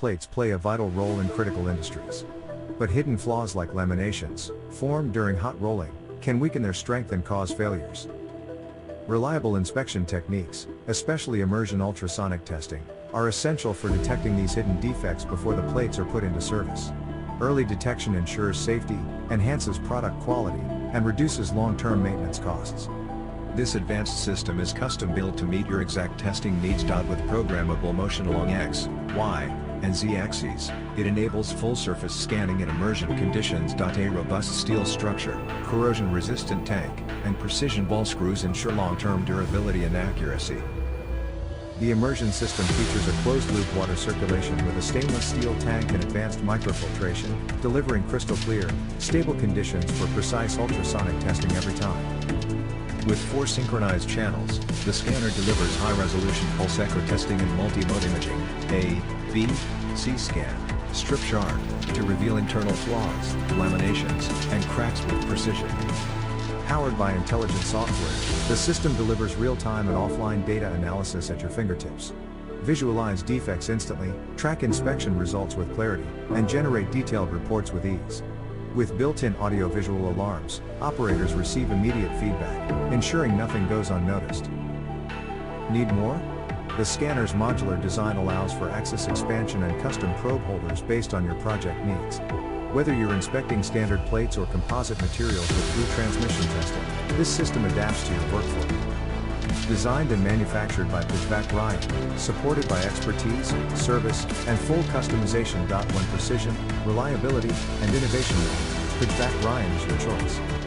plates play a vital role in critical industries. But hidden flaws like laminations, formed during hot rolling, can weaken their strength and cause failures. Reliable inspection techniques, especially immersion ultrasonic testing, are essential for detecting these hidden defects before the plates are put into service. Early detection ensures safety, enhances product quality, and reduces long-term maintenance costs. This advanced system is custom-built to meet your exact testing needs. With programmable motion along X, Y, and Z axes, it enables full-surface scanning in immersion conditions. A robust steel structure, corrosion-resistant tank, and precision ball screws ensure long-term durability and accuracy. The immersion system features a closed-loop water circulation with a stainless steel tank and advanced microfiltration, delivering crystal clear, stable conditions for precise ultrasonic testing every time. With 4 synchronized channels, the scanner delivers high-resolution pulse echo testing and multi-mode imaging, A, B, C scan, strip sharp, to reveal internal flaws, laminations, and cracks with precision. Powered by intelligent software, the system delivers real-time and offline data analysis at your fingertips. Visualize defects instantly, track inspection results with clarity, and generate detailed reports with ease. With built-in audio-visual alarms, operators receive immediate feedback, ensuring nothing goes unnoticed. Need more? The scanner's modular design allows for axis expansion and custom probe holders based on your project needs. Whether you're inspecting standard plates or composite materials with through transmission testing, this system adapts to your workflow. Designed and manufactured by Pejvak Rayan, supported by expertise, service, and full customization. When precision, reliability, and innovation, Pejvak Rayan is your choice.